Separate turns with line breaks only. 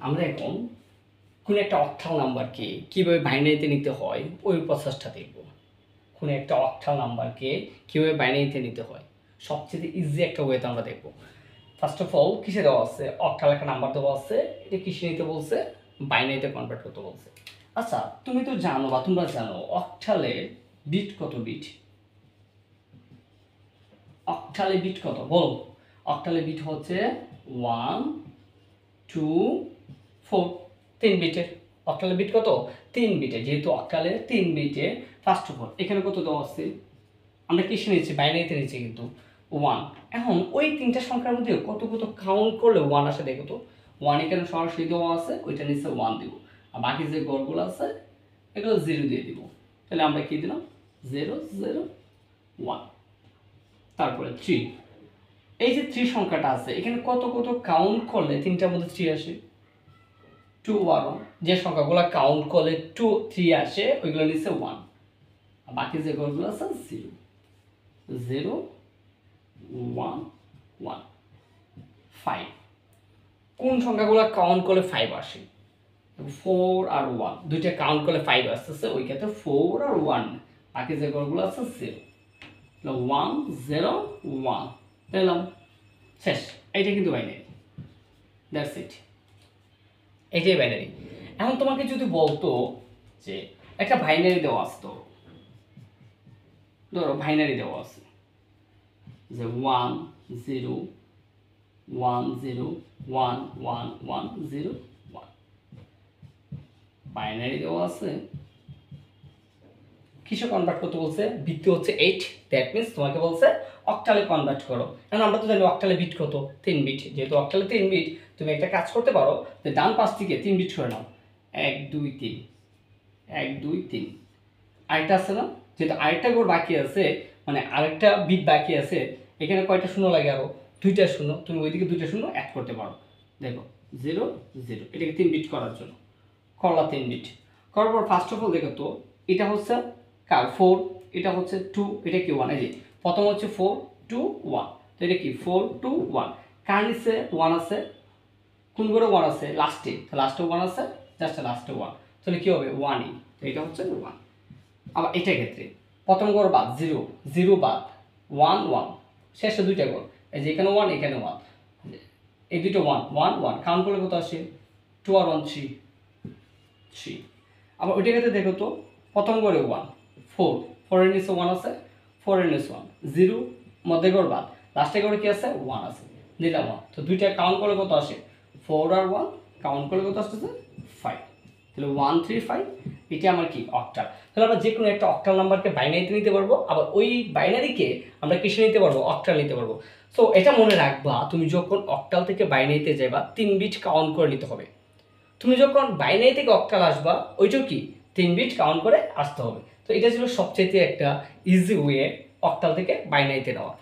আমরা এখন কোন একটা অক্টাল নাম্বারকে কীভাবে বাইনারিতে নিতে হয় ওই প্রসেসটা দেখব। কোন একটা অক্টাল নাম্বারকে কীভাবে বাইনারিতে নিতে হয় সবচেয়ে ইজি একটা ওয়েতে আমরা দেখব। ফার্স্ট অফ অল কিসে দেওয়া আছে? অক্টাল একটা নাম্বার দেওয়া আছে, এটা কিসে নিতে বলছে? বাইনারিতে কনভার্ট করতে বলছে। আচ্ছা, তুমি তো জানো বা তোমরা জানো অক্টালে বিট কত? বিট অক্টালে বিট কত বলো? অক্টালে বিট হচ্ছে 1 2 4, 3 বিটের। অক্টালে বিট কত? 3 বিটের। যেহেতু অক্টালে 3 বিটে ফার্স্ট অফ অল এখানে কত দেওয়া আছে? আমরা কিসে নিচ্ছি? বাইনারিতে নিচ্ছি কিন্তু 1। এখন ওই তিনটা সংখ্যার মধ্যে কত কত কাউন্ট করলে 1 আসে দেখো তো। 1 এখানে সরাসরি দেওয়া আছে, ওইটা নিচে 1 দিব, আর বাকি যে গড়গুলো আছে এগুলো 0 দিয়ে দিব। তাহলে আমরা কি দিলাম? 0 0 1। তারপরে 3, এই যে 3 সংখ্যাটা আছে এখানে কত কত কাউন্ট করলে তিনটার মধ্যে 3 আসে? 2 আর 1। যে সংখ্যাগুলো কাউন্ট করলে 2 3 আসে ওইগুলো নিচে 1, আর বাকি যে গড়গুলো আছে 0 0 1 1 5। কোন সংখ্যাগুলো কাউন্ট করলে 5 আসে? 4 আর 1 দুইটা কাউন্ট করলে 5 আসতেছে, ওই ক্ষেত্রে 4 আর 1, বাকি যে গড়গুলো আছে 0 1 0 1 পেলাম। শেষ। এইটা কিন্তু বাইনারি, দ্যাটস ইট, এইটাই বাইনারি। এখন তোমাকে যদি বলতো যে একটা বাইনারি দেওয়া আসতো, ধরো বাইনারি দেওয়া আছে যে 1 0 1 0 1 1 1 0 1, বাইনারি দেওয়া আছে, কিসে কনভার্ট করতে বলছে? বিট হচ্ছে 8, দ্যাট মিন্স তোমাকে বলছে অক্টালে কনভার্ট করো। এখন আমরা তো জানি অক্টালে বিট কত? 3 বিট। যেহেতু অক্টালে 3 বিট, তুমি একটা কাজ করতে পারো যে ডান পাশ থেকে 3 বিট করে নাও, 1 2 3 1 2 3। আরেকটা আছে না? যেহেতু আরেকটা গড় বাকি আছে, মানে আরেকটা বিট বাকি আছে, এখানে কয়টা শূন্য লাগে? আরো 2টা শূন্য। তুমি ওইদিকে 2টা শূন্য অ্যাড করতে পারো। দেখো 0 0, এটাকে 3 বিট করার জন্য করলা 3 বিট করার পর ফার্স্ট অফ অল দেখো তো এটা হচ্ছে কার 4, এটা হচ্ছে 2, এটা কি 1? এই যে প্রথম হচ্ছে 4 2 1, তো এটা কি 4 2 1। কার নিচে 1 আছে? কোন করে 1 আছে? লাস্টে। তো লাস্টে 1 আছে, জাস্ট লাস্টে 1, তাহলে কি হবে? 1ই। তো এটা হচ্ছে 1। আবার এটা ক্ষেত্রে প্রথম গড় বাদ 0 0 বাদ 1 1, শেষে দুইটা গড়, এই যে এখানে 1 এখানে 1, এই দুটো 1 1 1, কাউন্ট করলে কত আসে? 2 আর 1 3 3। আবার ওইটা ক্ষেত্রে দেখো তো প্রথম গড়ে 1 4 4 এর নিচে 1 আছে, 4 এর নিচে 1 0, মধ্যে গড় বাদ, লাস্টে গড়ে কি আছে? 1 আছে, দিলাম 1। তো দুইটা কাউন্ট করলে কত আসে? 4 আর 1, কাউন্ট করলে কত আসতেছে? 5। তাহলে 1 3 5, এটা আমার কি? অক্টাল। তাহলে আমরা যে কোনো একটা অক্টাল নাম্বারকে বাইনারিতে নিতে পারবো, আবার ওই বাইনারিকে আমরা কিসে নিতে পারবো? অক্টাল নিতে পারবো। সো এটা মনে রাখবা, তুমি যখন অক্টাল থেকে বাইনারিতে যাবা 3 বিট কাউন্ট করে নিতে হবে। তুমি যখন বাইনারি থেকে অক্টাল আসবা ওইটাও কি 3 বিট কাউন্ট করে আসতে হবে। তো এটা ছিল সবচেয়ে একটা ইজি ওয়ে অক্টাল থেকে বাইনারিতে নেওয়া।